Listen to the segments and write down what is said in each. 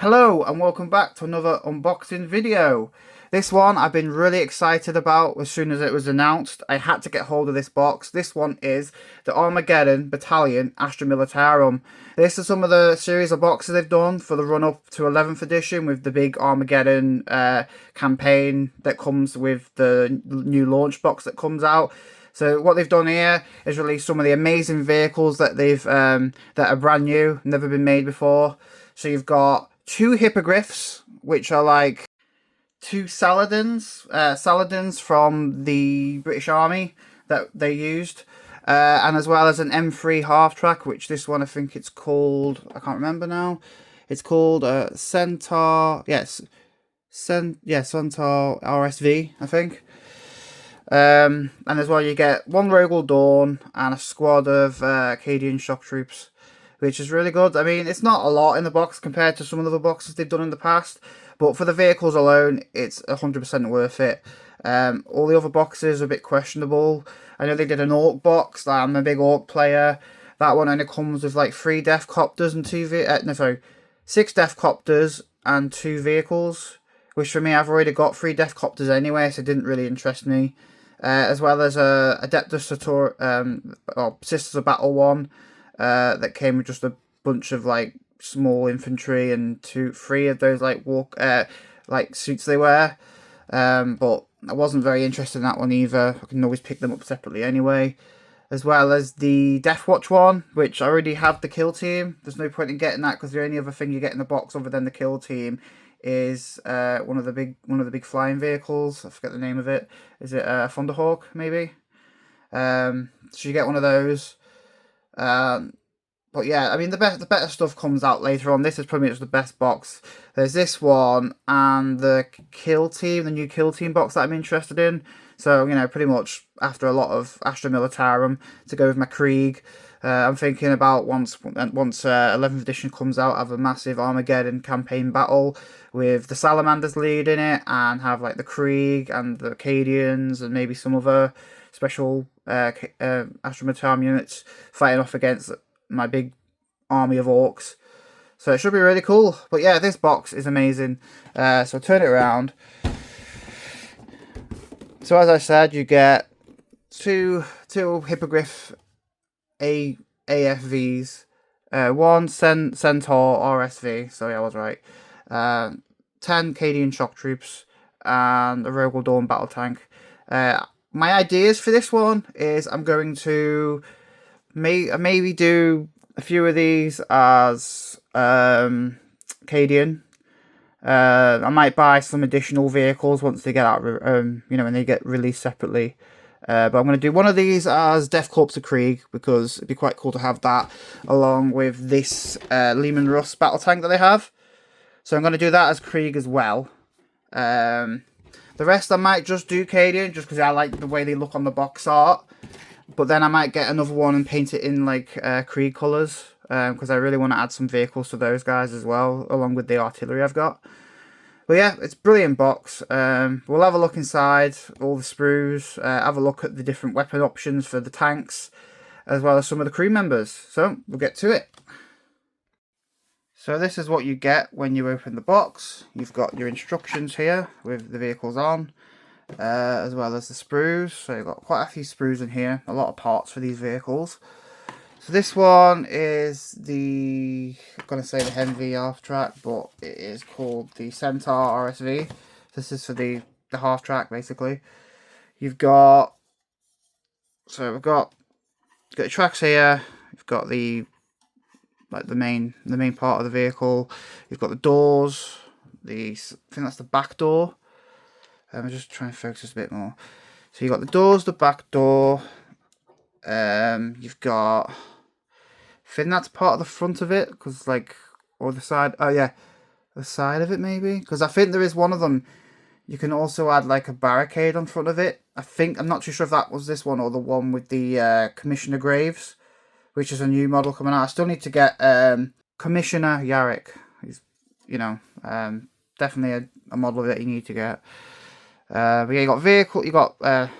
Hello and welcome back to another unboxing video. This one I've been really excited about as soon as it was announced. I had to get hold of this box. This one is the Armageddon Battalion Astra Militarum. This is some of the series of boxes they've done for the run up to 11th edition with the big Armageddon campaign that comes with the new launch box that comes out. So what they've done here is release some of the amazing vehicles that they've that are brand new, never been made before. So you've got two hippogriffs, which are like two Saladins from the British Army that they used, and as well as an M3 half-track, which this one I think it's called, I can't remember now. It's called Centaur, yes, Centaur RSV, I think. And as well you get one Rogal Dorn and a squad of Acadian shock troops, which is really good. I mean, it's not a lot in the box compared to some of the other boxes they've done in the past, but for the vehicles alone, it's 100% worth it. All the other boxes are a bit questionable. I know they did an Orc box. I'm a big Orc player. That one only comes with like 3 Death Copters and 6 Death Copters and 2 vehicles, which for me, I've already got 3 Death Copters anyway, so it didn't really interest me. As well as a Adeptus Centaur, or Sisters of Battle one, that came with just a bunch of like small infantry and 3 of those like suits they wear. But I wasn't very interested in that one either. I can always pick them up separately anyway. As well as the Death Watch one, which I already have the kill team. There's no point in getting that because the only other thing you get in the box other than the kill team is one of the big flying vehicles. I forget the name of it. Is it Thunderhawk maybe? So you get one of those. But yeah, I mean the better stuff comes out later on. This is probably just the best box. There's this one and the kill team, the new kill team box that I'm interested in. So, you know, pretty much after a lot of Astra Militarum to go with my Krieg. I'm thinking about once 11th edition comes out, have a massive Armageddon campaign battle with the Salamanders leading it, and have like the Krieg and the Acadians and maybe some other special Astra Militarum units fighting off against my big army of Orcs. So it should be really cool. But yeah, this box is amazing. So turn it around. So as I said, you get two Hippogriff AFVs, one Centaur RSV, sorry I was right, 10 Acadian shock troops, and a Rogal Dorn battle tank. My ideas for this one is I'm going to maybe do a few of these as Acadian. I might buy some additional vehicles once they get out, when they get released separately. But I'm going to do one of these as Death Corps of Krieg, because it'd be quite cool to have that along with this Lehman Russ battle tank that they have. So I'm going to do that as Krieg as well. The rest I might just do Acadian, just because I like the way they look on the box art. But then I might get another one and paint it in like Krieg colours, because I really want to add some vehicles to those guys as well, along with the artillery I've got. But yeah, it's a brilliant box. We'll have a look inside, all the sprues, have a look at the different weapon options for the tanks, as well as some of the crew members. So, we'll get to it. So this is what you get when you open the box. You've got your instructions here with the vehicles on, as well as the sprues. So you've got quite a few sprues in here, a lot of parts for these vehicles. So this one is I'm going to say the Henvy half-track, but it is called the Centaur RSV. This is for the half-track, basically. We've got the tracks here. You've got the main part of the vehicle. You've got the doors. I think that's the back door. I'm just trying to focus a bit more. So you've got the doors, the back door. You've got, I think that's part of the front of it, because or the side, oh yeah, the side of it maybe, because I think there is one of them, you can also add like a barricade on front of it. I'm not too sure if that was this one or the one with the Commissioner Graves, which is a new model coming out. I still need to get Commissioner Yarrick. He's, definitely a model that you need to get. But yeah, you got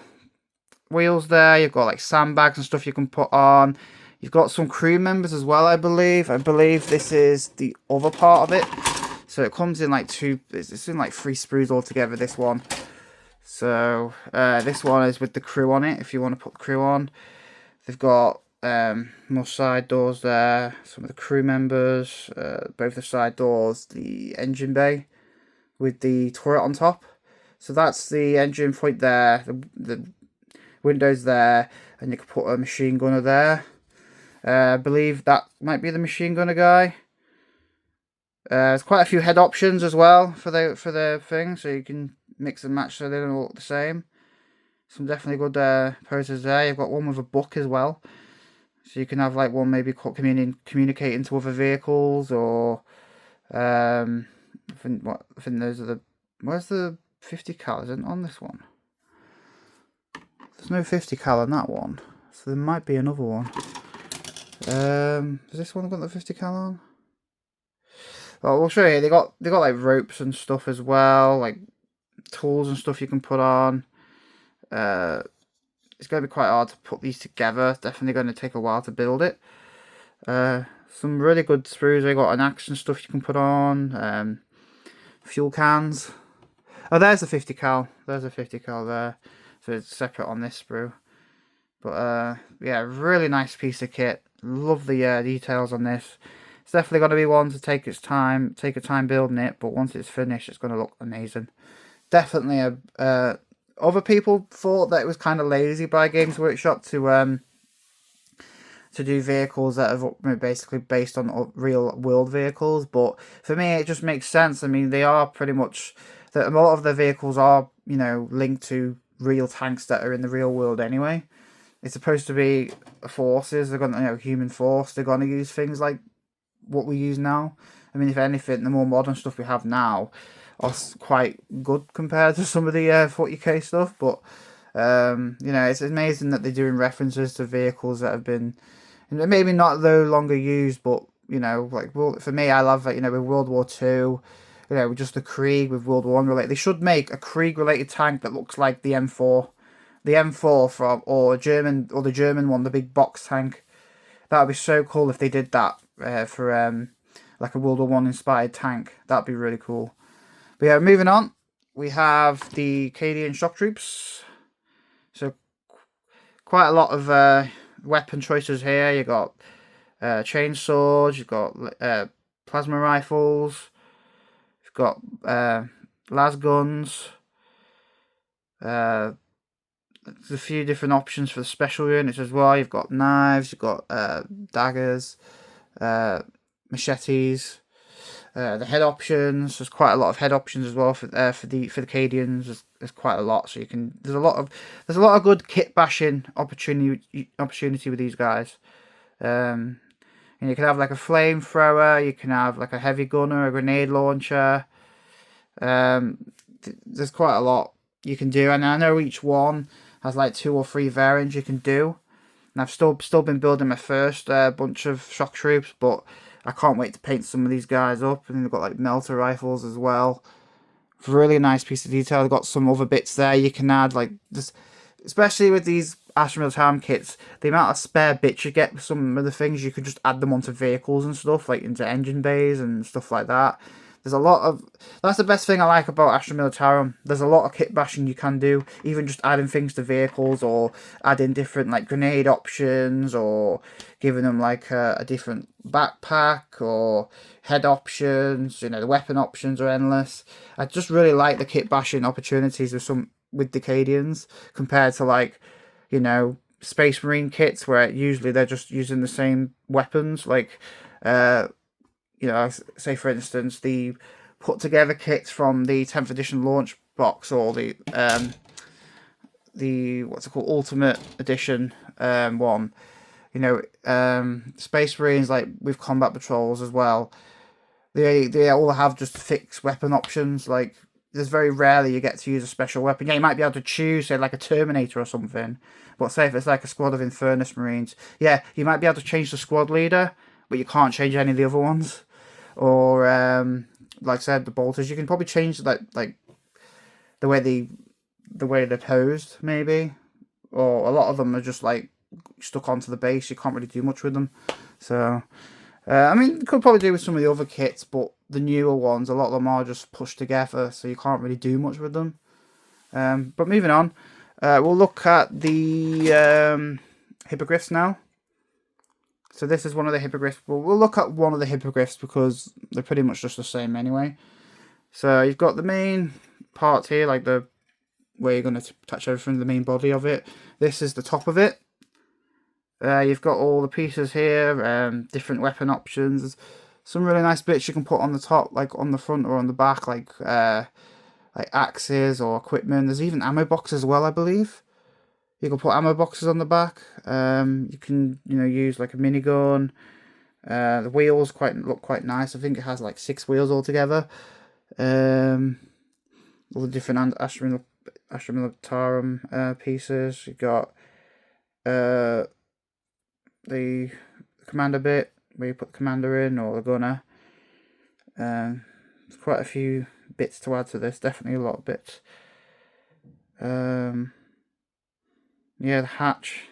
wheels there. You've got like sandbags and stuff you can put on. You've got some crew members as well, I believe. I believe this is the other part of it. So it comes in like it's in like 3 sprues altogether, this one. So this one is with the crew on it, if you want to put the crew on. They've got more side doors there, some of the crew members, both the side doors, the engine bay with the turret on top. So that's the engine point there, the windows there, and you can put a machine gunner there. I believe that might be the machine gunner guy. There's quite a few head options as well for the thing, so you can mix and match so they don't look the same. Some definitely good poses there. You've got one with a book as well, so you can have like one maybe communicating to other vehicles, or I think those are the. Where's the 50 cal? Isn't on this one? There's no 50 cal on that one, so there might be another one. Has this one got the 50 cal on? Well, we'll show you. They got like ropes and stuff as well, like tools and stuff you can put on. It's going to be quite hard to put these together. Definitely going to take a while to build it. Some really good sprues. They got an action stuff you can put on. Fuel cans. Oh, there's a 50 cal. There's a 50 cal there. So it's separate on this sprue. But yeah, really nice piece of kit. Love the details on this. It's definitely going to be one to take its time, building it. But once it's finished, it's going to look amazing. Definitely other people thought that it was kind of lazy by Games Workshop to do vehicles that are basically based on real world vehicles, but for me it just makes sense. I mean, they are pretty much a lot of the vehicles are, you know, linked to real tanks that are in the real world anyway. It's supposed to be forces. They're going to, you know, human force. They're going to use things like what we use now. I mean, if anything, the more modern stuff we have now are quite good compared to some of the 40k stuff. But you know, it's amazing that they're doing references to vehicles that have been maybe not no longer used, but you know, like, well, for me, I love that, you know, with World War II, you know, just the Krieg with World War I related. They should make a Krieg related tank that looks like the M4. The M4 from or the German one, the big box tank. That would be so cool if they did that for like a World War I inspired tank. That'd be really cool. But yeah, moving on, we have the Cadian shock troops. So quite a lot of weapon choices here. You got chainswords, you've got plasma rifles, you've got las guns. There's a few different options for the special units as well. You've got knives, you've got daggers, machetes. The head options, there's quite a lot of head options as well for the Cadians. There's quite a lot, so you can. There's a lot of good kit bashing opportunity with these guys. And you can have like a flamethrower. You can have like a heavy gunner, a grenade launcher. There's quite a lot you can do, and I know each one has like 2 or 3 variants you can do. And I've still been building my first bunch of shock troops, but I can't wait to paint some of these guys up. And they've got like melter rifles as well. Really nice piece of detail. They've got some other bits there you can add, like this, especially with these Astra Militarum kits. The amount of spare bits you get with some of the things, you could just add them onto vehicles and stuff, like into engine bays and stuff like that. There's a lot of... That's the best thing I like about Astra Militarum. There's a lot of kit bashing you can do, even just adding things to vehicles, or adding different like grenade options, or giving them like a different backpack, or head options. You know, the weapon options are endless. I just really like the kit bashing opportunities with the Cadians compared to, like, you know, Space Marine kits where usually they're just using the same weapons, like you know, say for instance the put together kits from the 10th edition launch box, or the what's it called, Ultimate Edition one. You know, Space Marines, like with combat patrols as well, they all have just fixed weapon options. Like, there's very rarely you get to use a special weapon. Yeah, you might be able to choose, say, like a Terminator or something. But say if it's like a squad of Infernus Marines, yeah, you might be able to change the squad leader, but you can't change any of the other ones. Or like I said, the bolters, you can probably change like the way they're posed, maybe. Or a lot of them are just like stuck onto the base. You can't really do much with them. So I mean, you could probably do with some of the other kits, but the newer ones, a lot of them are just pushed together, so you can't really do much with them. But moving on, we'll look at the hippogriffs now. So this is one of the hippogriffs. We'll look at one of the hippogriffs because they're pretty much just the same anyway. So you've got the main part here, like the where you're going to touch everything, the main body of it. This is the top of it. You've got all the pieces here, different weapon options. Some really nice bits you can put on the top, like on the front or on the back, like axes or equipment. There's even ammo boxes as well, I believe. You can put ammo boxes on the back. You can, use like a minigun. The wheels look quite nice. I think it has like 6 wheels altogether. All the different Astra Militarum pieces. You've got the commander bit where you put the commander in, or the gunner. There's quite a few bits to add to this. Definitely a lot of bits. Yeah, the hatch.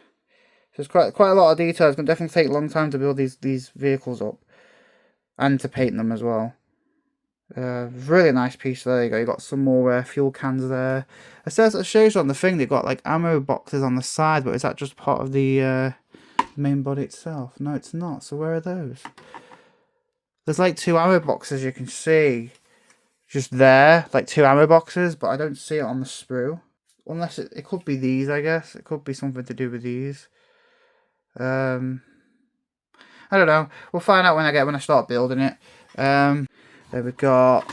So it's quite a lot of detail. It's going to definitely take a long time to build these vehicles up, and to paint them as well. Really nice piece. There you go. You got some more fuel cans there. It shows you on the thing they've got like ammo boxes on the side, but is that just part of the main body itself? No, it's not. So where are those? There's like 2 ammo boxes you can see, just there, like 2 ammo boxes, but I don't see it on the sprue. Unless it could be these, I guess. It could be something to do with these. I don't know. We'll find out when I start building it. There we've got,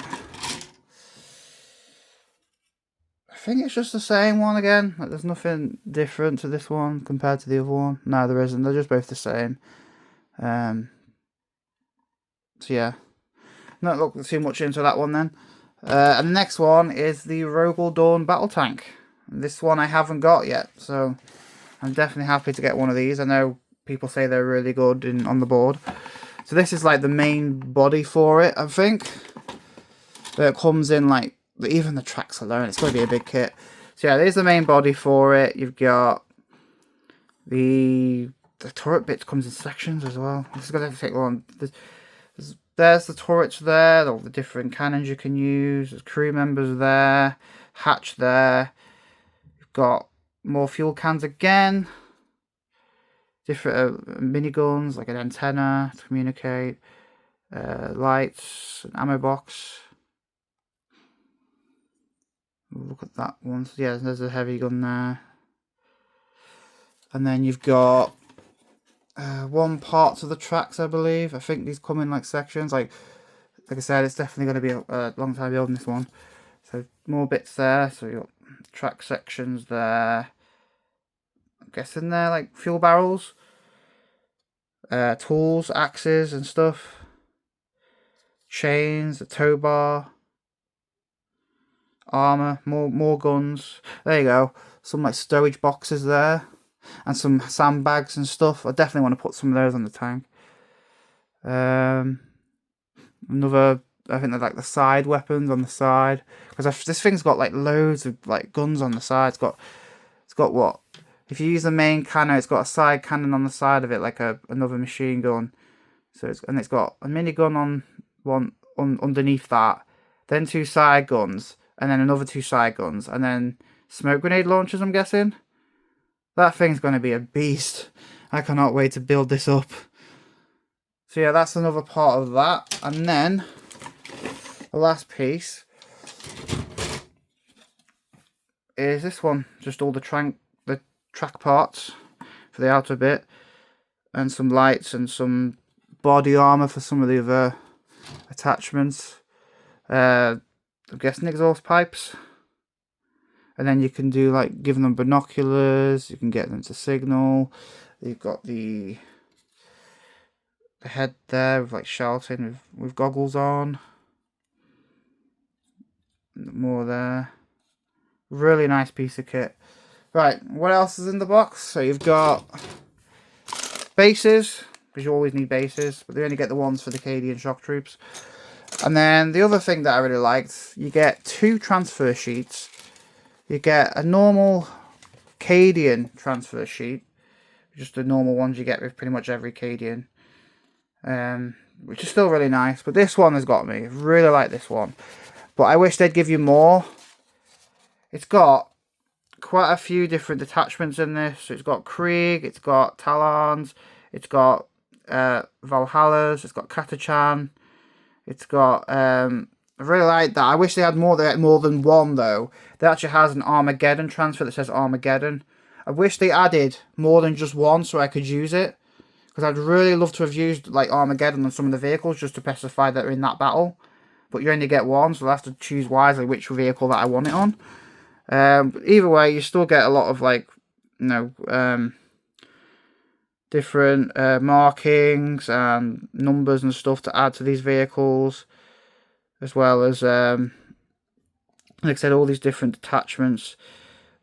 I think it's just the same one again. Like, there's nothing different to this one compared to the other one. No, there isn't. They're just both the same. So yeah, not look too much into that one then. And the next one is the Rogal Dorn battle tank. This one I haven't got yet, so I'm definitely happy to get one of these. I know people say they're really good on the board. So this is like the main body for it, I think. It comes in like, even the tracks alone, it's going to be a big kit. So yeah, there's the main body for it. You've got the turret bit comes in sections as well. This is going to take long. There's the turrets there, all the different cannons you can use. There's crew members there, hatch there. You've got more fuel cans again. Different miniguns, like an antenna to communicate. Lights, an ammo box. Look at that one. So yeah, there's a heavy gun there. And then you've got one part to the tracks, I believe. I think these come in like sections. Like I said, it's definitely going to be a long time building this one. So more bits there. So you've got track sections there. I'm guessing they're like fuel barrels. Tools, axes and stuff. Chains, a tow bar. Armor, more guns. There you go. Some like stowage boxes there. And some sandbags and stuff. I definitely want to put some of those on the tank. Another, I think they're like the side weapons on the side. Because this thing's got like loads of like guns on the side. It's got what? If you use the main cannon, it's got a side cannon on the side of it, like another machine gun. So it's got a minigun on one underneath that. Then 2 side guns. And then another 2 side guns. And then smoke grenade launchers, I'm guessing. That thing's going to be a beast. I cannot wait to build this up. So yeah, that's another part of that. And then the last piece is this one. Just all the track parts for the outer bit. And some lights and some body armor for some of the other attachments. I'm guessing exhaust pipes. And then you can do like giving them binoculars, you can get them to signal. You've got the head there with like shouting with goggles on. More there. Really nice piece of kit. Right, what else is in the box? So you've got bases, because you always need bases, but they only get the ones for the Cadian shock troops. And then the other thing that I really liked, you get 2 transfer sheets. You get a normal Cadian transfer sheet, just the normal ones you get with pretty much every Cadian. which is still really nice. But this one has got me. I really like this one. But I wish they'd give you more. It's got quite a few different detachments in this. So it's got Krieg, it's got Talons, it's got Valhallas, it's got Katachan, it's got... I really like that. I wish they had more than one, though. They actually has an Armageddon transfer that says Armageddon. I wish they added more than just one so I could use it. Because I'd really love to have used like Armageddon on some of the vehicles just to specify that they're in that battle. But you only get one, so I'll have to choose wisely which vehicle that I want it on. But either way, you still get a lot of like, you know, different markings and numbers and stuff to add to these vehicles. As well as, like I said, all these different detachments.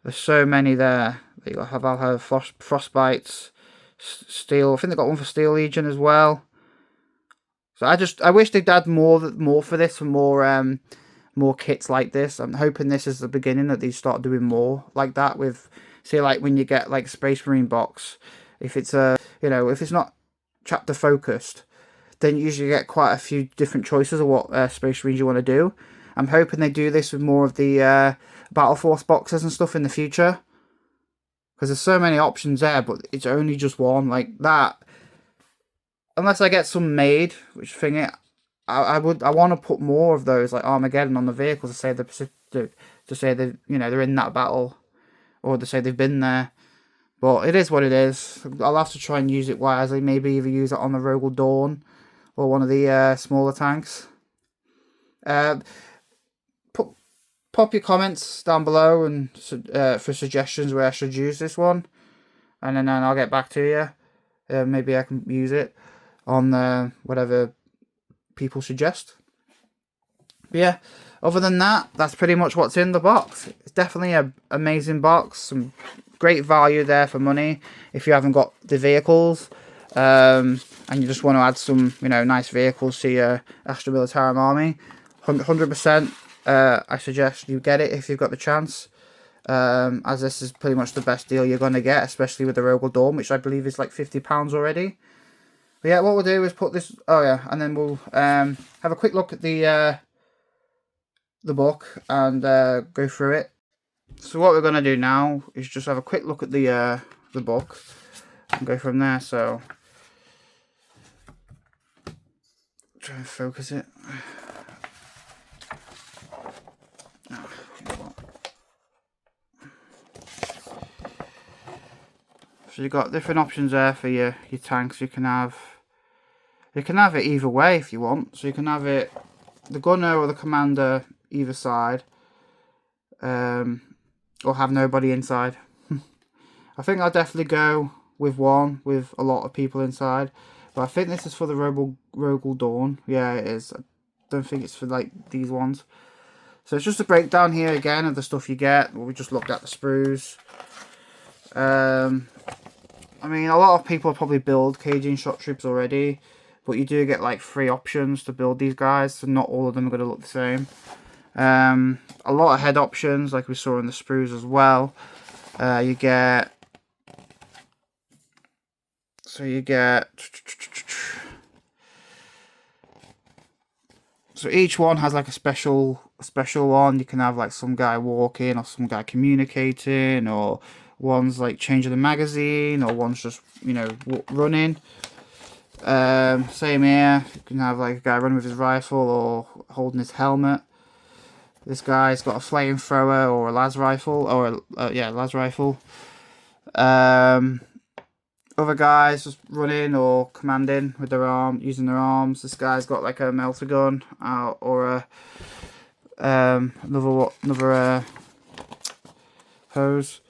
There's so many there. I'll have frostbites, steel. I think they've got one for Steel Legion as well. So I wish they'd add more for this, for more kits like this. I'm hoping this is the beginning that they start doing more like that. With, say, like when you get like Space Marine box, if it's you know, if it's not chapter focused, then you usually get quite a few different choices of what Space Marines you want to do. I'm hoping they do this with more of the Battle Force boxes and stuff in the future. Because there's so many options there, but it's only just one. Like that, unless I get some made, which thing I want to put more of those, like Armageddon, on the vehicles to say they, you know, they're in that battle, or to say they've been there. But it is what it is. I'll have to try and use it wisely. Maybe either use it on the Rogal Dorn or one of the smaller tanks. Pop your comments down below and for suggestions where I should use this one, and then I'll get back to you. Maybe I can use it on whatever people suggest. But yeah, other than that, that's pretty much what's in the box. It's definitely an amazing box. Some great value there for money if you haven't got the vehicles. And you just want to add some, you know, nice vehicles to your Astra Militarum army. 100%. I suggest you get it if you've got the chance, as this is pretty much the best deal you're going to get, especially with the Rogal Dorn, which I believe is like £50 already. But yeah, what we'll do is put this, and then we'll have a quick look at the book and go through it. So what we're going to do now is just have a quick look at the book and go from there. So try and focus it. So you've got different options there for your tanks. You can have it either way if you want. So you can have it the gunner or the commander either side, or have nobody inside. I think I'll definitely go with one with a lot of people inside. But I think this is for the Rogal Dorn. Yeah, it is. I don't think it's for like these ones. So it's just a breakdown here again of the stuff you get. We just looked at the sprues. I mean, a lot of people probably build Cadian shock troops already, but you do get like 3 options to build these guys, so not all of them are going to look the same. A lot of head options, like we saw in the sprues as well. You get so each one has like a special one. You can have like some guy walking, or some guy communicating, or one's like changing the magazine, or one's just, you know, running. Same here. You can have like a guy running with his rifle or holding his helmet. This guy's got a flamethrower or a las rifle, or las rifle. Other guys just running or commanding with their using their arms. This guy's got like a melter gun, or a another pose.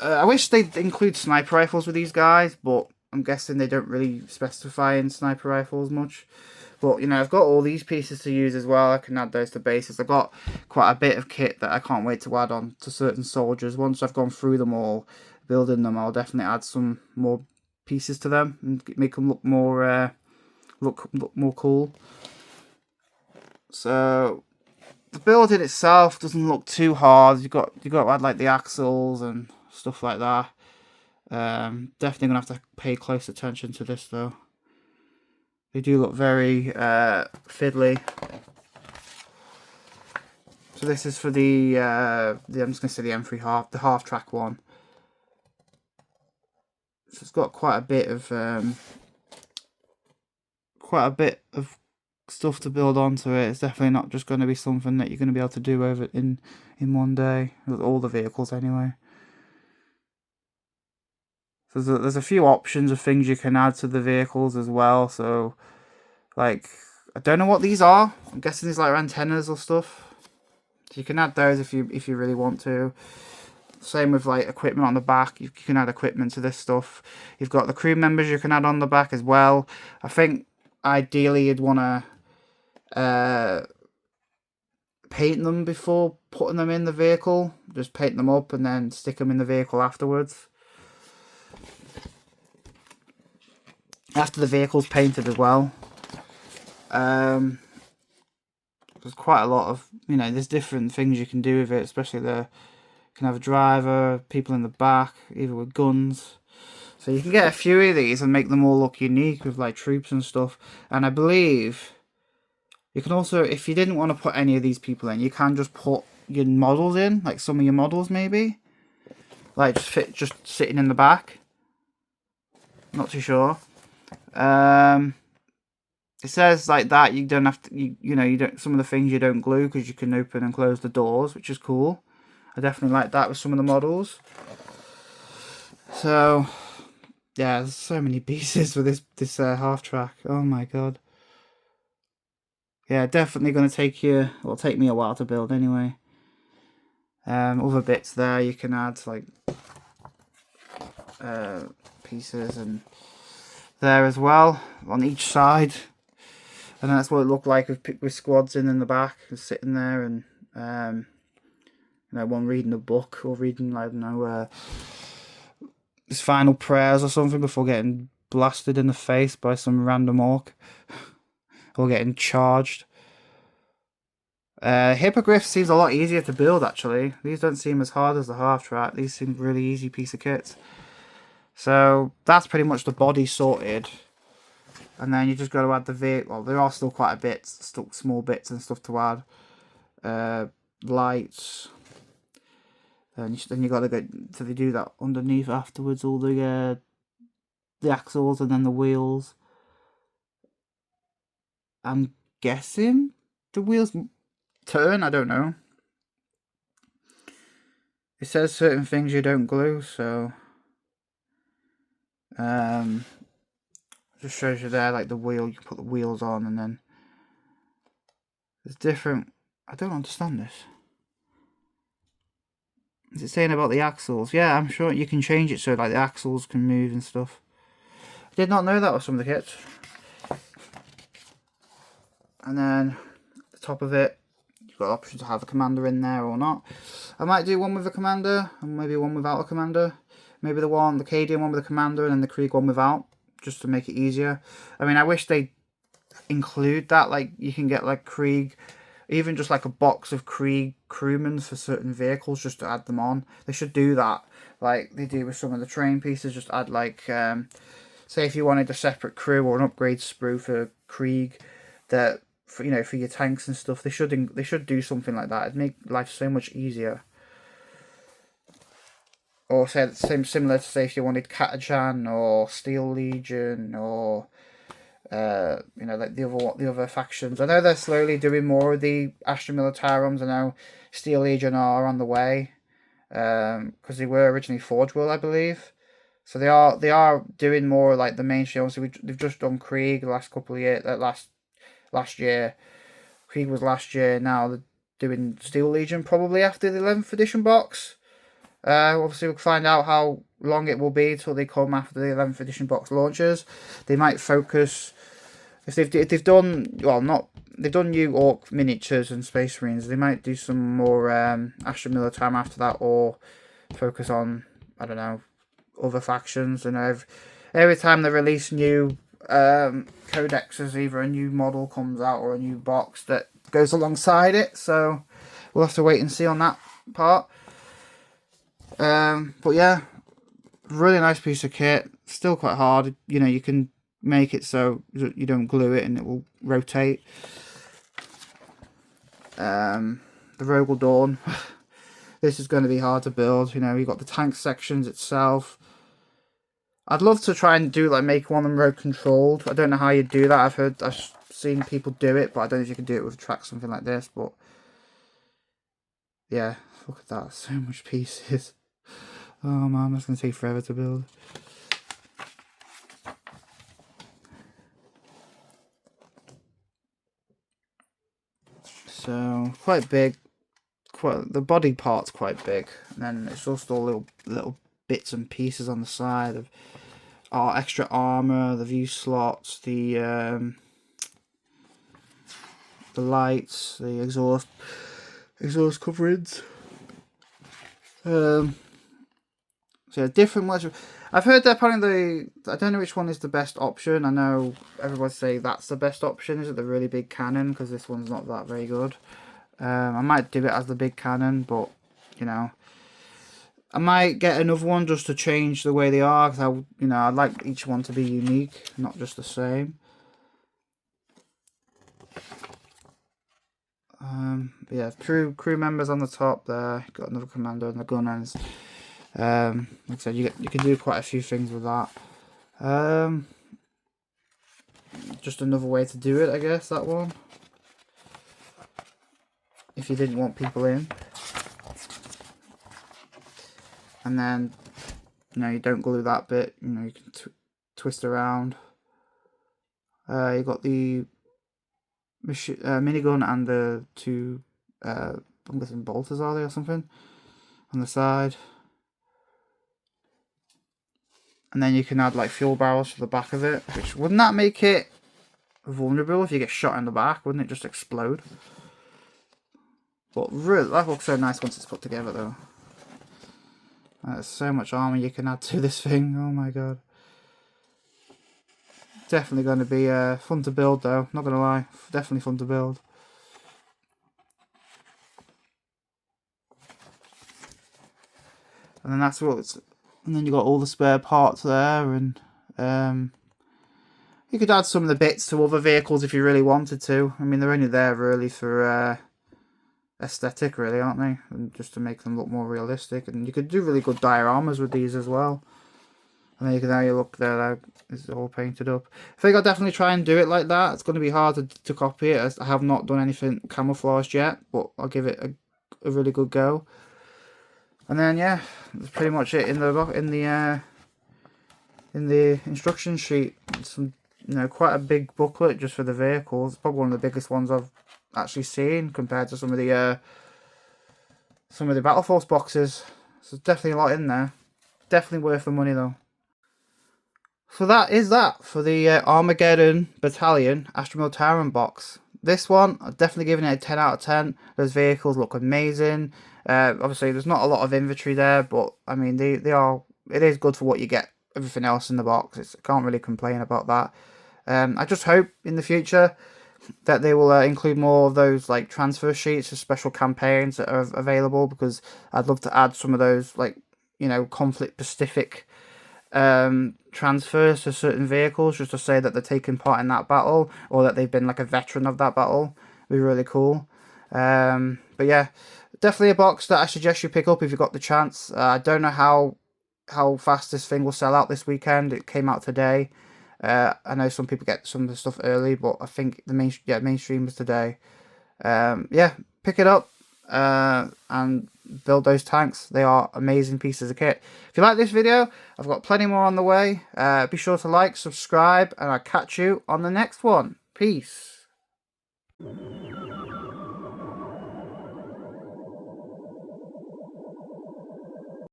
I wish they'd include sniper rifles with these guys, but I'm guessing they don't really specify in sniper rifles much. But, you know, I've got all these pieces to use as well. I can add those to bases. I've got quite a bit of kit that I can't wait to add on to certain soldiers. Once I've gone through them all, building them, I'll definitely add some more pieces to them and make them look more cool. So the build in itself doesn't look too hard. You got to add like the axles and stuff like that. Definitely gonna have to pay close attention to this though. They do look very fiddly. So this is for the I'm just going to say the M3 the half track one. So it's got quite a bit of stuff to build onto it. It's definitely not just going to be something that you're going to be able to do over in one day with all the vehicles anyway. So there's a few options of things you can add to the vehicles as well. So like, I don't know what these are. I'm guessing these like antennas or stuff. So you can add those if you really want to. Same with like equipment on the back. You can add equipment to this stuff. You've got the crew members you can add on the back as well. I think ideally you'd want to paint them before putting them in the vehicle. Just paint them up and then stick them in the vehicle afterwards. After the vehicle's painted as well. There's quite a lot of, there's different things you can do with it, especially you can have a driver, people in the back, either with guns. So you can get a few of these and make them all look unique with like troops and stuff. And I believe you can also, if you didn't want to put any of these people in, you can just put your models in, like some of your models maybe. Like just sitting in the back. Not too sure. It says like that you don't have to, you don't, some of the things you don't glue because you can open and close the doors, which is cool. I definitely like that with some of the models. So yeah, there's so many pieces for this half track. Oh my god. Yeah, definitely going to take me a while to build anyway. Other bits there you can add like pieces and there as well on each side, and that's what it looked like with squads in the back sitting there, and one reading a book or reading, I don't know, his final prayers or something before getting blasted in the face by some random orc or getting charged. Hippogriff seems a lot easier to build actually. These don't seem as hard as the half track. These seem really easy piece of kits. So that's pretty much the body sorted, and then you just got to add the vehicle. Well, there are still quite a bit, small bits and stuff to add. Lights. Then you got to go. So they do that underneath afterwards. All the axles and then the wheels. I'm guessing the wheels turn. I don't know. It says certain things you don't glue, so. Just shows you there, like the wheel, you can put the wheels on, and then there's different. I don't understand this. Is it saying about the axles? Yeah, I'm sure you can change it so like the axles can move and stuff. I did not know that with some of the kits. And then the top of it, you've got the option to have a commander in there or not. I might do one with a commander and maybe one without a commander. Maybe the Cadian one with a commander and then the Krieg one without, just to make it easier. I mean, I wish they include that. Like, you can get like Krieg, even just like a box of Krieg crewmen for certain vehicles just to add them on. They should do that, like they do with some of the train pieces. Just add like, say if you wanted a separate crew or an upgrade sprue for Krieg, that for your tanks and stuff. They should do something like that. It'd make life so much easier. Or say similar to say if you wanted Katachan or Steel Legion or like the other factions. I know they're slowly doing more of the Astra Militarums. I know Steel Legion are on the way because they were originally Forge World, I believe. So they are doing more like the mainstream. Obviously, they've just done Krieg the last couple of years. Last year, Krieg was last year. Now they're doing Steel Legion probably after the 11th edition box. Obviously, we'll find out how long it will be till they come after the 11th edition box launches. They might focus if they've done they've done new Orc miniatures and Space Marines. They might do some more Astra Militarum after that, or focus on, I don't know, other factions. And every time they release new codexes, either a new model comes out or a new box that goes alongside it. So we'll have to wait and see on that part. But yeah, really nice piece of kit. Still quite hard. You can make it so you don't glue it and it will rotate. The Rogal Dorn. This is going to be hard to build. You know, you've got the tank sections itself. I'd love to try and do like make one of them road controlled. I don't know how you do that. I've seen people do it, but I don't know if you can do it with a track, something like this. But yeah, look at that, so much pieces. Oh man, that's going to take forever to build. So quite big. The body part's quite big, and then it's just all little bits and pieces on the side of extra armor, the view slots, the lights, the exhaust coverings. So different ones. I've heard that apparently I don't know which one is the best option. I know everybody say that's the best option. Is it the really big cannon? Because this one's not that very good. I might do it as the big cannon, but you know, I might get another one just to change the way they are. Because I'd like each one to be unique, not just the same. Yeah, crew members on the top there. Got another commander and the gunners. Like I said, you can do quite a few things with that. Just another way to do it, I guess, that one. If you didn't want people in. And then, you know, you don't glue that bit. You know, you can twist around. You got the minigun and the two, I'm guessing bolters, are they, or something? On the side. And then you can add like fuel barrels to the back of it. Which, wouldn't that make it vulnerable if you get shot in the back? Wouldn't it just explode? But really, that looks so nice once it's put together though. There's so much armor you can add to this thing. Oh my god. Definitely going to be fun to build though. Not going to lie. Definitely fun to build. And then that's what it's... And then you got all the spare parts there, and you could add some of the bits to other vehicles if you really wanted to. I mean, they're only there really for aesthetic, really, aren't they? And just to make them look more realistic. And you could do really good dioramas with these as well. And then now you look there, it's all painted up. I think I'll definitely try and do it like that. It's going to be hard to copy it. I have not done anything camouflaged yet, but I'll give it a really good go. And then yeah, that's pretty much it in the instruction sheet. Some, you know, quite a big booklet just for the vehicles. Probably one of the biggest ones I've actually seen compared to some of the Battle Force boxes. So definitely a lot in there. Definitely worth the money though. So that is that for the Armageddon Battalion Astra Militarum box. This one, I'm definitely giving it a 10 out of 10. Those vehicles look amazing. Obviously, there's not a lot of inventory there, but I mean, it is good for what you get. Everything else in the box, I can't really complain about that. I just hope in the future that they will include more of those like transfer sheets for special campaigns that are available, because I'd love to add some of those, like, you know, conflict specific transfers to certain vehicles, just to say that they're taking part in that battle, or that they've been like a veteran of that battle. It'd be really cool. But yeah, definitely a box that I suggest you pick up if you've got the chance. I don't know how fast this thing will sell out this weekend. It came out today. I know some people get some of the stuff early, but I think the mainstream was today. Yeah, pick it up and build those tanks. They are amazing pieces of kit. If you like this video, I've got plenty more on the way. Be sure to like, subscribe, and I'll catch you on the next one. Peace.